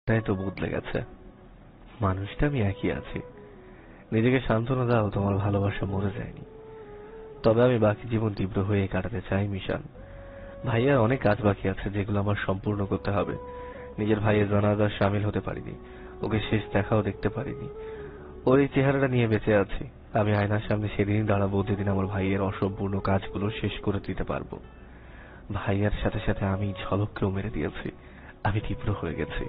তাই তো বদলে গেছে, মানুষটা আমি একই আছি। নিজেকে সান্ত্বনা দাও, তোমার ভালোবাসা মরে যায়নি। তবে আমি বাকি জীবন তীব্র হয়ে কাটাতে চাই মিশান। ভাইয়ার অনেক কাজ বাকি আছে যেগুলো আমার সম্পূর্ণ করতে হবে। নিজের ভাইয়ের জানাজায় শামিল হতে পারিনি, ওকে শেষ দেখাও দেখতে পারিনি। ওর এই চেহারাটা নিয়ে বেঁচে আছি। আমি আয়নার সামনে সেদিনই দাঁড়াবো যেদিন আমার ভাইয়ের অসম্পূর্ণ কাজগুলো শেষ করে দিতে পারবো। ভাইয়ার সাথে সাথে আমি ঝলককেও মেরে দিয়েছি। আমি তীব্র হয়ে গেছি।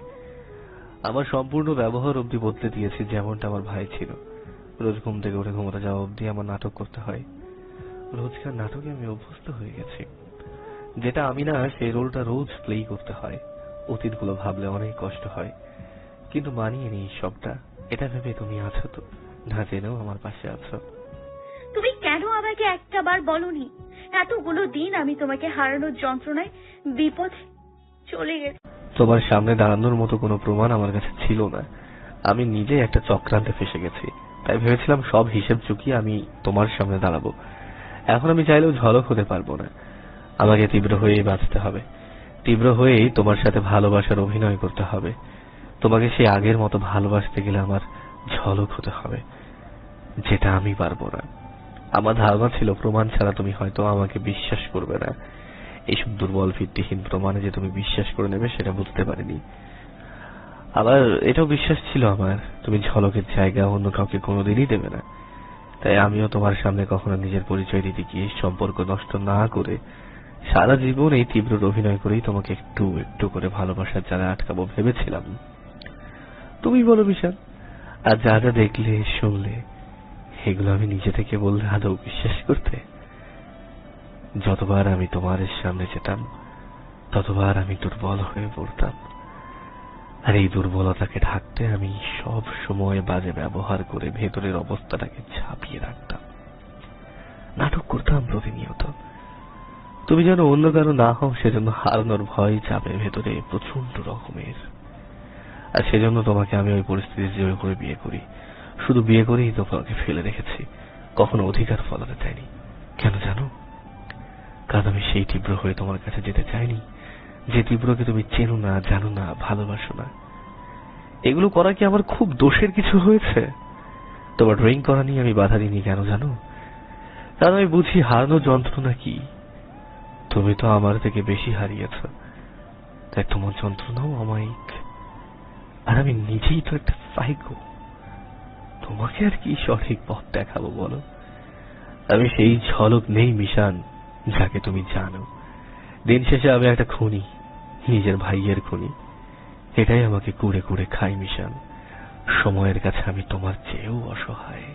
আমার সম্পূর্ণ ব্যবহার অবধি বদলে দিয়েছি, যেমনটা আমার ভাই ছিল। রোজ ঘুম থেকে উঠে ঘুমোতে যাওয়া অবধি আমার নাটক করতে হয়। রোজকার নাটকে আমি অভ্যস্ত হয়ে গেছি। যেটা আমি না, সেই রোলটা রোজ প্লেই করতে হয়। অতীতগুলো ভাবলে অনেক কষ্ট হয়, কিন্তু মানিয়ে নিই সবটা। এটা ভেবে তুমি আছো তো, না জেনেও আমার পাশে আছো। তুমি কেন আমাকে একটাবার বলনি? এতগুলো দিন আমি তোমাকে হারানোর যন্ত্রণায় বিপথে চলে গেছি। তোমার সামনে দাঁড়ানোর মতো কোনো প্রমাণ আমার কাছে ছিল না। আমি নিজে একটা চক্রান্তে ফেসে গেছি। তাই ভেবেছিলাম সব হিসেব চুকিয়ে আমি তোমার সামনে দাঁড়াবো। এখন আমি চাইলেও ঝলক হতে পারবো না। আমাকে তীব্র হয়েই বাঁচতে হবে। তীব্র হয়েই তোমার সাথে ভালোবাসার অভিনয় করতে হবে। তোমাকে সেই আগের মতো ভালোবাসতে গেলে আমার ঝলক হতে হবে, যেটা আমি পারবো না। আমার ধারণা ছিল প্রমাণ ছাড়া তুমি হয়তো আমাকে বিশ্বাস করবে না। এইসব দুর্বল ভিত্তিহীন প্রমাণে যে তুমি বিশ্বাস করে নেবে সেটা বুঝতে পারিনি। আবার এটাও বিশ্বাস ছিল আমার, তুমি ঝলকের জায়গা অন্য কাউকে কোনোদিনই দেবে না। তাই আমিও তোমার সামনে কখনো নিজের পরিচয় দিতে গিয়ে সম্পর্ক নষ্ট না করে সারা জীবন এই তীব্র অভিনয় করেই তোমাকে একটু একটু করে ভালোবাসার জালে আটকাবো ভেবেছিলাম। তুমি বলো বিশাল, আর যা যা দেখলে শুনলে এগুলো আমি নিজে থেকে বললে আদৌ বিশ্বাস করতে? যতবার আমি তোমার সামনে যেতাম ততবার আমি দুর্বল হয়ে পড়তাম। আর এই দুর্বলতাকে ঢাকতে আমি সব সময় বাজে ব্যবহার করে ভেতরের অবস্থাটাকে ছাপিয়ে রাখতাম, নাটক করতাম প্রতিনিয়ত। তুমি যেন অন্য কারো না হও সেজন্য হারানোর ভয় চাপে ভেতরে প্রচন্ড রকমের। আর সেজন্য তোমাকে আমি ওই পরিস্থিতি জয় করে বিয়ে করি। শুধু বিয়ে করেই তোমাকে ফেলে রেখেছি, কখনো অধিকার ফলাতে চাইনি। কেন জানো? কারণ আমি সেই তীব্র হয়ে তোমার কাছে যেতে চাইনি, যে তীব্রকে তুমি চেনো না, জানো না, ভালোবাসো না। এগুলো করা কি আমার খুব দোষের কিছু হয়েছে? তোমার ড্রয়িং করা নিয়ে আমি বাধা দিইনি, কেন জানো? কারণ আমি বুঝি হারানোর যন্ত্রণা কি। তুমি তো আমার থেকে বেশি হারিয়েছ, তাই তোমার যন্ত্রণাও অমায়িক। আর আমি নিজেই তো একটা সাইকো। তোমাকে আর কি সঠিক পথ দেখাবো বলো? আমি সেই ঝলক নেই মিশান, যাকে তুমি জানো। দিন শেষে আমি একটা খুনি, নিজের ভাইয়ের খুনি। এটাই আমাকে কুড়ে কুড়ে খাই মিশান। সময়ের কাছে আমি তোমার চেয়েও অসহায়।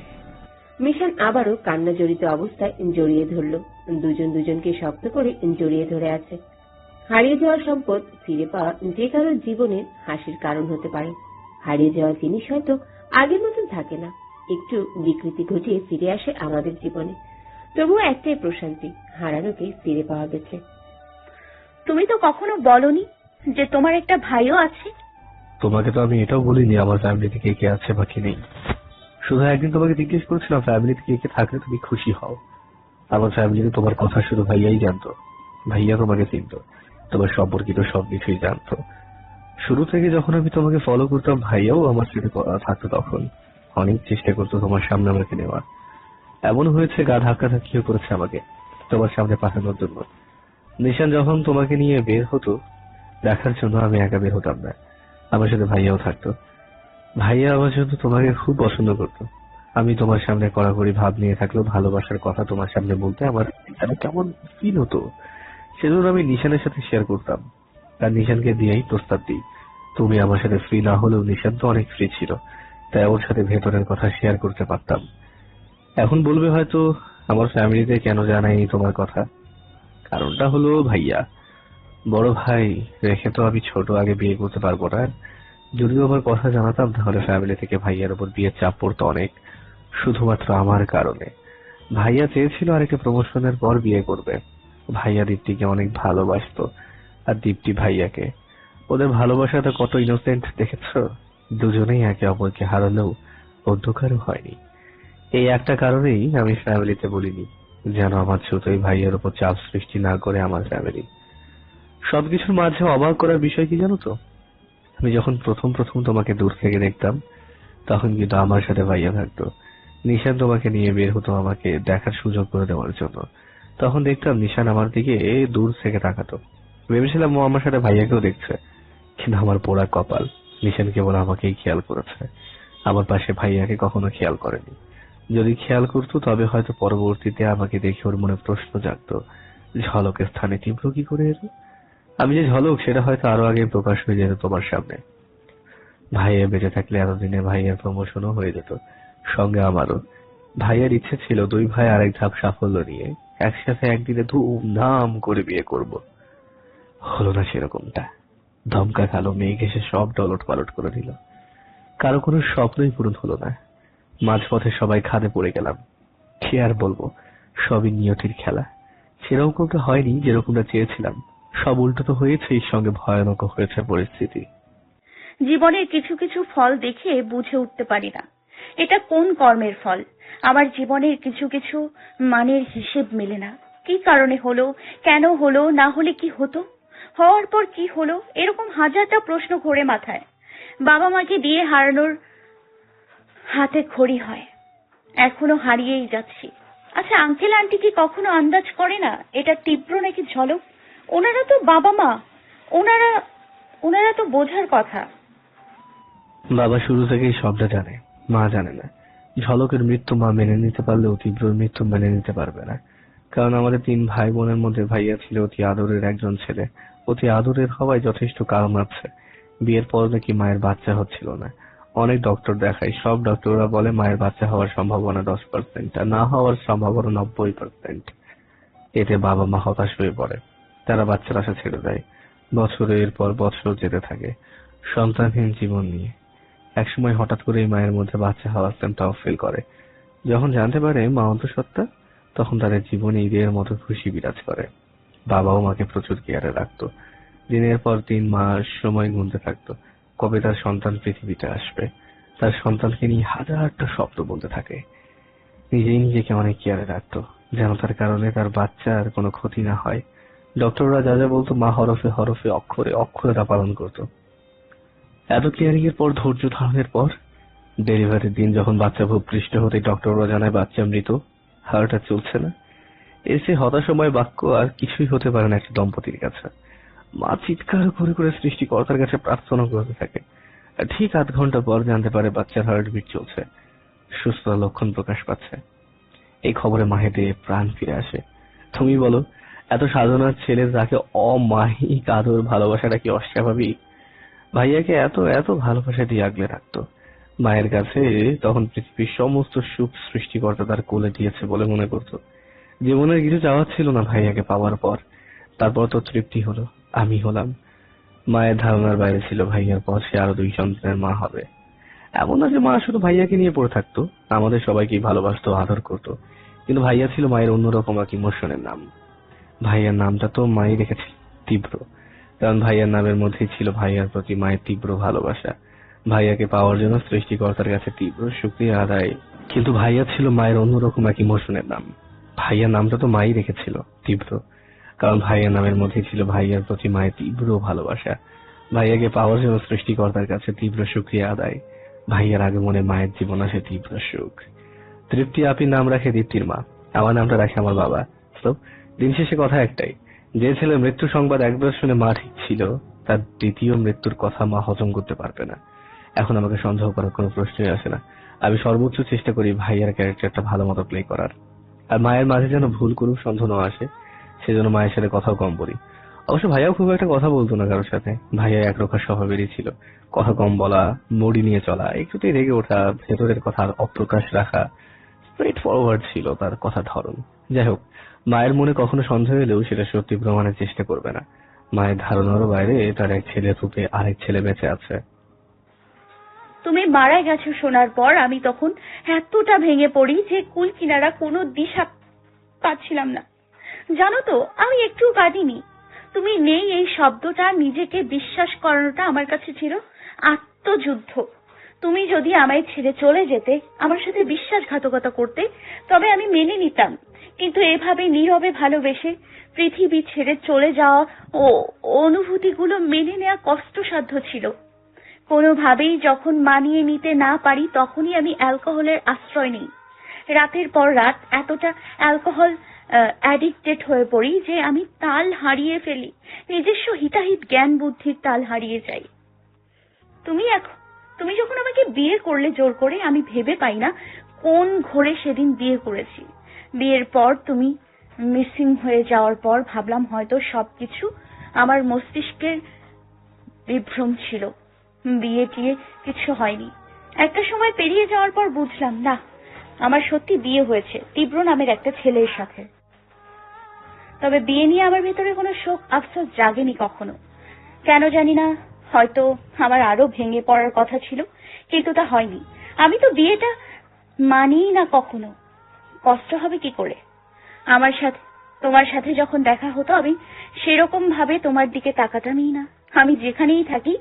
মিশান আবারও কান্না জড়িত অবস্থায় জড়িয়ে ধরল। দুজন দুজনকে শক্ত করে জড়িয়ে ধরে আছে। হারিয়ে যাওয়া সম্পদ ফিরে পাওয়া যে কারোর জীবনের হাসির কারণ হতে পারে। হারিয়ে যাওয়া জিনিস হয়তো আগের মতন থাকে না, একটু বিকৃতি ঘটিয়ে ফিরে আসে আমাদের জীবনে। তবুও একটাই প্রশান্তি, হারানোকে ফিরে পাওয়া গেছে। তুমি তো কখনো বলনি যে তোমার একটা ভাইও আছে। তোমাকে তো আমি এটাও বলিনি আমার ফ্যামিলিতে কে কে আছে বা কে নেই। শুধু একদিন তোমাকে জিজ্ঞেস করেছিলাম ফ্যামিলিতে কে কে থাকলে তুমি খুশি হও। আমার ফ্যামিলিতে তোমার কথা শুধু ভাইয়াই জানতো। ভাইয়া তোমাকে চিনতো, তোমার সম্পর্কিত সবকিছুই জানতো। শুরু থেকে যখন আমি তোমাকে ফলো করতাম, ভাইয়াও আমার সাথে থাকতো। তখন অনেক চেষ্টা করতো তোমার সামনে আমাকে নেওয়ার। এমন হয়েছে গা ধাক্কা ধাক্কিও করেছে আমাকে তোমার সামনে পাঠানোর জন্য। নিশান যখন তোমাকে নিয়ে বের হতো দেখার জন্য, আমি একা বের হতাম না, আমার সাথে ভাইয়াও থাকতো। ভাইয়া আমার জন্য তোমাকে খুব পছন্দ করতো। আমি তোমার সামনে কড়াকড়ি ভাব নিয়ে থাকলেও ভালোবাসার কথা তোমার সামনে বলতে আমার কেমন ফিল হতো, সেজন্য আমি নিশানের সাথে শেয়ার করতাম। আর নিশানকে দিয়েই প্রস্তাব দিই। তুমি আমার সাথে ফ্রি না হলেও নিশান তো অনেক ফ্রি ছিল, তাই ওর সাথে ভেতরের কথা শেয়ার করতে পারতাম। এখন বলবে হয়তো আমার ফ্যামিলিতে কেন জানাই তোমার কথা। কারণটা হলো ভাইয়া। বড় ভাই রেখে তো আমি ছোট আগে বিয়ে করতে পারবো না। যদিও আমার কথা জানাতাম তাহলে ফ্যামিলি থেকে ভাইয়ার উপর বিয়ের চাপ পড়তো অনেক, শুধুমাত্র আমার কারণে। ভাইয়া চেয়েছিল আরেকটা প্রমোশনের পর বিয়ে করবে। ভাইয়া দীপ্তিকে অনেক ভালোবাসতো, আর দীপ্তি ভাইয়াকে। ওদের ভালোবাসাটা কত ইনোসেন্ট দেখেছো? দুজনেই একে অপরকে হারালেও অন্ধকারও হয়নি। এই একটা কারণেই আমি ফ্যামিলিতে বলিনি, যেন আমার ছোটই ভাইয়ের উপর চাপ সৃষ্টি না করে আমার ফ্যামিলি। সবকিছুর মাঝে অবাক করার বিষয় কি জানো তো? আমি যখন প্রথম প্রথম তোমাকে দূর থেকে দেখতাম তখন কিন্তু আমার সাথে ভাইয়া থাকতো। নিশান তোমাকে নিয়ে বের হতো আমাকে দেখার সুযোগ করে দেওয়ার জন্য। তখন দেখতাম নিশান আমার দিকে দূর থেকে তাকাতো। ভেবেছিলাম ও আমার সাথে ভাইয়াকেও দেখছে, কিন্তু আমার পোড়া কপাল, নিশান কেবল আমাকেই খেয়াল করেছে, আমার পাশে ভাইয়াকে কখনো খেয়াল করেনি। যদি খেয়াল করতো তবে হয়তো পরবর্তীতে আমাকে দেখে ওর মনে প্রশ্ন জাগতো, ঝলকের স্থানে তীব্র কি করে এলো? আমি যে ঝলক সেটা হয়তো আরো আগে প্রকাশ হয়ে যেত তোমার সামনে। ভাইয়া বেঁচে থাকলে এতদিনে ভাইয়ের প্রমোশনও হয়ে যেত, সঙ্গে আমারও। ভাইয়ের ইচ্ছে ছিল দুই ভাই আরেক ধাপ সাফল্য নিয়ে একসাথে একদিনে ধুমধাম করে বিয়ে করব। হলো না সেরকমটা। ধমকা কালো মেঘ এসে সব ডলট পালট করে দিল। কারো কোনো স্বপ্নই পূরণ হলো না। মাঝপথে সবাই খাদে পড়ে গেলাম। কি আর বলবো, সবই নিয়তির খেলা। সেরকমটা হয়নি যেরকমটা চেয়েছিলাম, সব উল্টো তো হয়েছেই, সঙ্গে ভয়ানক হয়েছে পরিস্থিতি। জীবনের কিছু কিছু ফল দেখে বুঝে উঠতে পারি না এটা কোন কর্মের ফল। আমার জীবনের কিছু কিছু মানের হিসেব মেলে না। কি কারণে হলো, কেন হলো, না হলে কি হতো, হওয়ার পর কি হলো, এরকম হাজারটা প্রশ্ন ঘোরে মাথায়। বাবা মাকে দিয়ে হারানোর হাতে খড়ি হয়, এখনো হারিয়েই যাচ্ছি। আচ্ছা, আঙ্কেল আন্টি কি কখনো আন্দাজ করে না এটা তীব্র নাকি ঝলক? ওনারা তো বাবা মা, ওনারা তো বোঝার কথা। বাবা শুরু থেকেই সবটা জানে, মা জানে না। ঝলকের মৃত্যু মা মেনে নিতে পারলেও তীব্রর মৃত্যু মেনে নিতে পারবে না। কারণ আমাদের 3 ভাই বোনের মধ্যে ভাইয়া ছিল অতি আদরের একজন ছেলে। অতি আদরের হওয়ায় যথেষ্ট কারণ আছে। বিয়ের পর নাকি মায়ের বাচ্চা হচ্ছিল না। অনেক ডক্টর দেখাই, সব ডক্টররা বলে মায়ের বাচ্চা হওয়ার সম্ভাবনা 10%, আর না হওয়ার সম্ভাবনা 90%। এতে বাবা মা হতাশ হয়ে পড়ে, তারা বাচ্চার আশা ছেড়ে দেয়। বছরের পর বছর যেতে থাকে। সন্তানহীন জীবন নিয়ে। একসময় হঠাৎ করে মায়ের মধ্যে বাচ্চা হওয়ার সিম্পটম ফিল করে। যখন জানতে পারে মা অন্তঃসত্ত্বা, তখন তাদের জীবনে ঈদের মতো খুশি বিরাজ করে। বাবাও মাকে প্রচুর কেয়ারে রাখতো। দিনের পর দিন মা সময় গুনতে থাকতো, কবে তার সন্তান পৃথিবীতে আসবে। তার সন্তানকে নিয়ে হাজারটা স্বপ্ন বলতে থাকে। নিজেই নিজেকে অনেক কেয়ারে রাখতো, যেন তার কারণে তার বাচ্চার কোনো ক্ষতি না হয়। ডক্টররা যা যা বলতো মা হরফে হরফে অক্ষরে অক্ষরে তা পালন করতো। এত কেয়ারিং এর পর, ধৈর্য ধারণের পর, ডেলিভারির দিন যখন বাচ্চা ভূপৃষ্ঠ হতে ডক্টররা জানায় বাচ্চা মৃত, হার্ট আর চলছে না, এর চেয়ে হতাশাময় বাক্য আর কিছুই হতে পারে না একটা দম্পতির কাছে। মা চিৎকার করে করে সৃষ্টিকর্তার কাছে প্রার্থনা করতে থাকে। আর ঠিক ৮ ঘন্টা পর জানতে পারে বাচ্চার হার্টবিট চলছে, সুস্থতার লক্ষণ প্রকাশ পাচ্ছে। এই খবরে মাহেতে প্রাণ ফিরে আসে। তুমি বলো, এত সাধনার ছেলে যাকে অমায়িক আদর ভালোবাসাটা কি অস্বাভাবিক? ভাইয়াকে এত এত ভালোবাসা দিয়ে আগলে রাখতো। মায়ের কাছে তখন পৃথিবীর সমস্ত সুখ সৃষ্টিকর্তা তার কোলে দিয়েছে বলে মনে করতো। জীবনের কিছু চাওয়া ছিল না ভাইয়াকে পাওয়ার পর। তারপর তো তৃপ্তি হলো, আমি হলাম। মায়ের ধারণার বাইরে ছিল ভাইয়ার পর সে আরো 2 সন্তানের মা হবে। এমন না যে মা শুধু ভাইয়াকে নিয়ে পড়ে থাকতো, আমাদের সবাইকেই ভালোবাসতো, আদর করতো। কিন্তু ভাইয়া ছিল মায়ের অন্যরকম এক ইমোশনের নাম। ভাইয়ার নামটা তো মাই রেখেছিল তীব্র, কারণ ভাইয়ার নামের মধ্যেই ছিল ভাইয়ার প্রতি মায়ের তীব্র ভালোবাসা। ভাইয়াকে পাওয়ার জন্য সৃষ্টিকর্তার কাছে তীব্র শুকরিয়া আদায়। কিন্তু ভাইয়া ছিল মায়ের অন্যরকম এক ইমোশনের নাম। ভাইয়ার নামটা তো মাই রেখেছিল তীব্র, কারণ ভাইয়ার নামের মধ্যে ছিল ভাইয়ার প্রতি মায়ের তীব্র ভালোবাসা। ভাইয়াকে পাওয়ার জন্য সৃষ্টিকর্তার কাছে তীব্র শুকরিয়া আদায়। ভাইয়ার আগমনে মায়ের জীবন আসে তীব্র সুখ। তৃপ্তি আপি নাম রাখে দীপ্তির মা, আমার নামটা রাখে আমার বাবা। তো দিন শেষে কথা একটাই, যে ছেলে মৃত্যু সংবাদ একবার শুনে মা ঠিক ছিল, তার দ্বিতীয় মৃত্যুর কথা মা হজম করতে পারবে না। এখন আমাকে সন্দেহ করার কোনো প্রশ্নই আসে না। আমি সর্বোচ্চ চেষ্টা করি ভাইয়ার ক্যারেক্টারটা ভালো মতো প্লে করার। আর মায়ের মাঝে যেন ভুল কোনো সন্দেহ না আসে, সেজন্য মায়ের সাথে কথাও কম বলি। অবশ্য ভাইয়াও খুব একটা কথা বলতো না কারোর সাথে। ভাইয়া একরকম স্বভাবেরই ছিল, কথা কম বলা, মুড়ি নিয়ে চলা, একটুতেই রেগে ওঠা, ভেতরের কথা অপ্রকাশ রাখা, স্ট্রেট ফরওয়ার্ড ছিল তার কথার ধরন। যাই হোক, মায়ের মনে কখনো সন্দেহ এলেও সেটা সত্যি প্রমাণের চেষ্টা করবে না। মায়ের ধারণারও বাইরে তার এক ছেলে রূপে আরেক ছেলে বেঁচে আছে। তুমি মারা গেছো শোনার পর আমি তখন এতটা ভেঙে পড়ি যে কুল কিনারা কোনো দিশা পাচ্ছিলাম না। জানো তো, আমি একটু কাঁদিনি। তুমি নেই এই শব্দটা নিজেকে বিশ্বাস করানোটা আমার কাছে ছিল আত্মযুদ্ধ। তুমি যদি আমায় ছেড়ে চলে যেতে, আমার সাথে বিশ্বাসঘাতকতা করতে, তবে আমি মেনে নিতাম। কিন্তু এভাবে নীরবে ভালোবেসে পৃথিবী ছেড়ে চলে যাওয়া ও অনুভূতিগুলো মেনে নেওয়া কষ্টসাধ্য ছিল। কোনোভাবেই যখন মানিয়ে নিতে না পারি, তখনই আমি অ্যালকোহলের আশ্রয় নিই। রাতের পর রাত এতটা অ্যালকোহল অ্যাডিক্টেড হয়ে পড়ি যে আমি তাল হারিয়ে ফেলি, নিজস্ব হিতাহিত জ্ঞান বুদ্ধির তাল হারিয়ে যাই। তুমি যখন আমাকে বিয়ে করলে জোর করে, আমি ভেবে পাই না কোন ঘোরে সেদিন বিয়ে করেছি। বিয়ের পর তুমি মিসিং হয়ে যাওয়ার পর ভাবলাম হয়তো সবকিছু আমার মস্তিষ্কের বিভ্রম ছিল, বিয়ে টিয়ে কিছু হয়নি। একটা সময় পেরিয়ে যাওয়ার পর বুঝলাম না, আমার সত্যি বিয়ে হয়েছে তীব্র নামের একটা ছেলের সাথে। তবে বিয়ে নিয়ে আমার ভেতরে কোনো শোক আফসোস জাগেনি কখনো, কেন জানি না। হয়তো আমার আরো ভেঙে পড়ার কথা ছিল, কিন্তু তা হয়নি। আমি তো বিয়েটা মানিই না কখনো। কষ্ট হবে কি করে? তোমার সাথে যখন দেখা হতো, আমি সেরকম ভাবে তোমার দিকে তাকাতামই না। আমি যেখানেই থাকি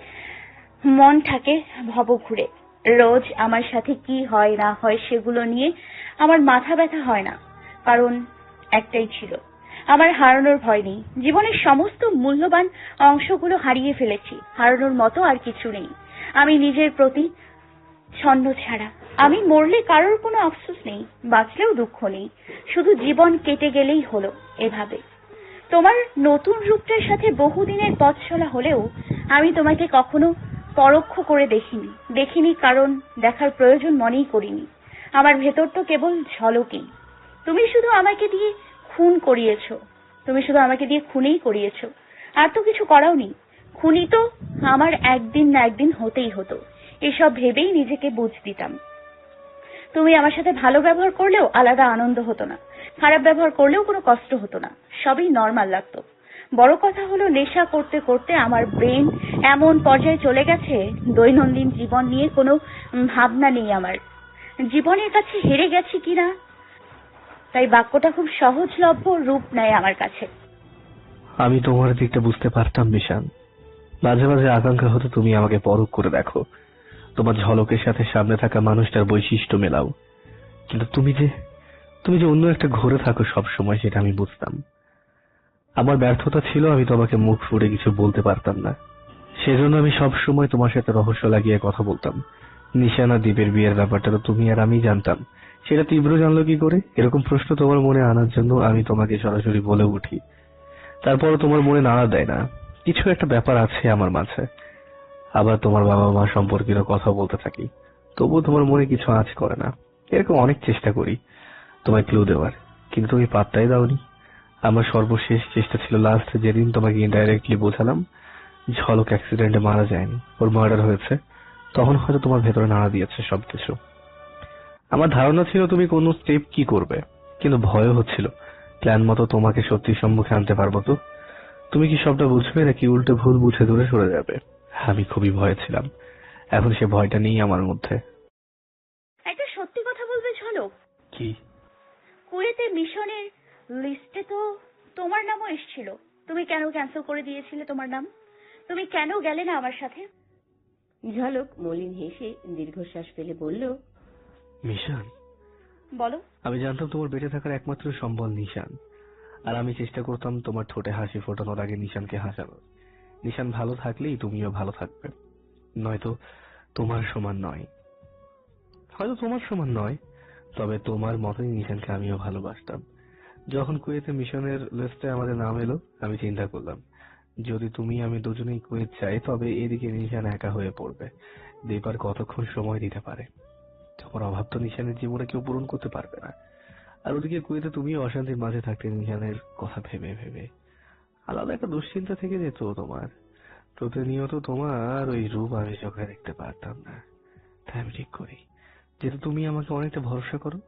মন থাকে ভবঘুরে। রোজ আমার সাথে কি হয় না হয় সেগুলো নিয়ে আমার মাথা ব্যথা হয় না, কারণ একটাই ছিল, আমার হারানোর ভয় নেই। জীবনের সমস্ত মূল্যবান অংশগুলো হারিয়ে ফেলেছি, হারানোর মতো আর কিছু নেই। আমি নিজের প্রতি ছন্ন ছাড়া। আমি মরলে কারোর কোনো আফসোস নেই, বাঁচলেও দুঃখ নেই, শুধু জীবন কেটে গেলেই হলো। এভাবে তোমার নতুন রূপটার সাথে বহুদিনের পথ চলা হলেও আমি তোমাকে কখনো পরোক্ষ করে দেখিনি, কারণ দেখার প্রয়োজন মনেই করিনি। আমার ভেতর তো কেবল ঝলকেই। তুমি শুধু আমাকে দিয়ে খুনেই করিয়েছো, আর তো কিছু করাওনি। খুনি তো আমার একদিন না একদিন হতেই হতো, এসব ভেবেই নিজেকে বুঝ দিতাম। তুমি আমার সাথে ভালো ব্যবহার করলেও আলাদা আনন্দ হতো না, খারাপ ব্যবহার করলেও কোনো কষ্ট হতো না, সবই নর্মাল লাগতো। বড় কথা হলো নেশা করতে করতে আমার ব্রেন এমন পর্যায়ে চলে গেছে, দৈনন্দিন জীবন নিয়ে কোনো ভাবনা নেই আমার। জীবনের কাছে হেরে গেছি কিনা, তাই বাক্যটা খুব সহজলভ্য রূপ নেয় আমার কাছে। আমি তোমার দিকটা বুঝতে পারতাম মিশান। মাঝে মাঝে আকাঙ্ক্ষা হতো তুমি আমাকে পরখ করে দেখো, তোমার ঝলকের সাথে সামনে থাকা মানুষটার বৈশিষ্ট্য মেলাও। কিন্তু তুমি যে অন্য একটা ঘোরে থাকো সব সময়, সেটা আমি বুঝতাম। আমার ব্যর্থতা ছিল আমি তোমাকে মুখ ফুটে কিছু বলতে পারতাম না। সেজন্য আমি সব সময় তোমার সাথে রহস্য লাগিয়ে কথা বলতাম। নিশানা দ্বীপের বিয়ের ব্যাপারটা তো তুমি আর আমি জানতাম, সেটা তীব্র জানলো কি করে? এরকম প্রশ্ন তোমার মনে আনার জন্য আমি তোমাকে সরাসরি বলে উঠি, তারপরও তোমার মনে নাড়া দেয় না। কিছু একটা ব্যাপার আছে আমার মাঝে। আবার তোমার বাবা মা সম্পর্কিত কথা বলতে থাকি, তবুও তোমার মনে কিছু আঁচ করে না। এরকম অনেক চেষ্টা করি তোমায় ক্লু দেওয়ার, কিন্তু তুমি পাত্তাই দাওনি। আমার সর্বশেষ চেষ্টা ছিল লাস্ট যেদিন তোমাকে ইনডাইরেক্টলি বোঝালাম ঝলক অ্যাক্সিডেন্টে মারা যায়নি, ওর মার্ডার হয়েছে। তখন হয়তো তোমার ভেতরে নাড়া দিয়েছে সবকিছু। আমার ধারণা ছিল তুমি কোন স্টেপ কি করবে, কিন্তু ভয় হচ্ছিল প্ল্যান মতো তোমাকে সত্যি সম্মুখে আনতে পারবো তো। তুমি কি সবটা বুঝবে নাকি উল্টো ভুল বুঝে দূরে সরে যাবে? আমি খুবই ভয়ে ছিলাম। এখন সে ভয়টা নেই আমার মধ্যে। একটা সত্যি কথা বলবে ঝলক, কি? কুয়েতে মিশনের লিস্টে তো তোমার নামও এসেছিল। তুমি কেন ক্যান্সেল করে দিয়েছিলে তোমার নাম? তুমি কেন গেলে না আমার সাথে? ঝলক মলিন হেসে দীর্ঘশ্বাস ফেলে বলল, মিশান, বলো। আমি জানতাম তোমার বেঁচে থাকার একমাত্র সম্বল নিশান, আর আমি চেষ্টা করতাম তোমার ঠোঁটে হাসি ফোটানোর আগে নিশানকে হাসানোর। নিশান ভালো থাকলেই তুমিও ভালো থাকবে, নয়তো তোমার সমান নয়। হয়তো তোমার সমান নয়, তবে তোমার মতোই নিশানকে আমিও ভালোবাসতাম। যখন কুয়েতে মিশনের লিস্টে আমাদের নাম এলো, আমি চিন্তা করলাম যদি তুমি আমি দুজনেই কুয়েত যাই, তবে এদিকে নিশান একা হয়ে পড়বে। দীপার কতক্ষণ সময় দিতে পারে? তোমার অভাব তো নিশানের জীবনে কেউ পূরণ করতে পারবে না। আর ওদিকে কুয়েতে তুমি অশান্তির মাঝে থাকতে নিশানের কথা ভেবে ভেবে আলাদা একটা দুশ্চিন্তা থেকে যেত তোমার। প্রতিনিয়ত তোমার ওই রূপ আমি চোখে দেখতে পারতাম না। তাই আমি ঠিক করি, যেহেতু তুমি আমাকে অনেকটা ভরসা করো,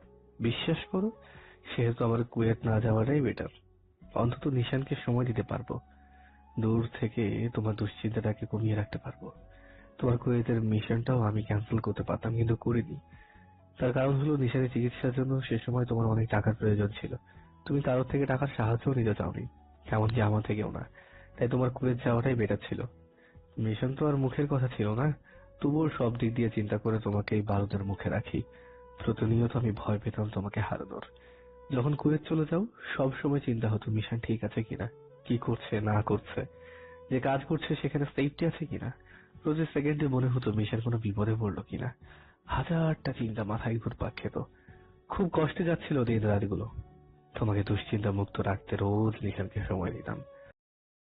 বিশ্বাস করো, সেহেতু আমার কুয়েত না যাওয়াটাই বেটার। অন্তত নিশানকে সময় দিতে পারবো, দূর থেকে তোমার দুশ্চিন্তাটাকে কমিয়ে রাখতে পারবো। তোমার কুয়েতের মিশনটাও আমি ক্যান্সেল করতে পারতাম, কিন্তু করিনি। তার কারণ হলো নিশানের চিকিৎসার জন্য সে সময় তোমার অনেক টাকার প্রয়োজন ছিল। তুমি কারোর থেকে টাকার সাহায্য নিতে চাওনি, এমনকি আমার থেকেও না। তাই তোমার কুয়েত যাওয়াটাই বেটার ছিল। মিশন তো আর মুখের কথা ছিল না, তবুও সব দিক দিয়ে চিন্তা করে তোমাকে এই বারুদের মুখে রাখি। প্রতিনিয়ত আমি ভয় পেতাম তোমাকে হারানোর। যখন কুয়েত চলে যাও, সব সময় চিন্তা হতো মিশন ঠিক আছে কিনা, কি করছে না করছে, যে কাজ করছে সেখানে সেফটি আছে কিনা। প্রতি সেকেন্ডে মনে হতো মিশন কোনো বিপদে পড়লো কিনা। হাজারটা চিন্তা মাথায় ঘুরপাক খেত। খুব কষ্টে যাচ্ছিল দিন রাতগুলো। তোমাকে দুশ্চিন্তা মুক্ত রাখতে রোজ নিশানকে সময় দিতাম।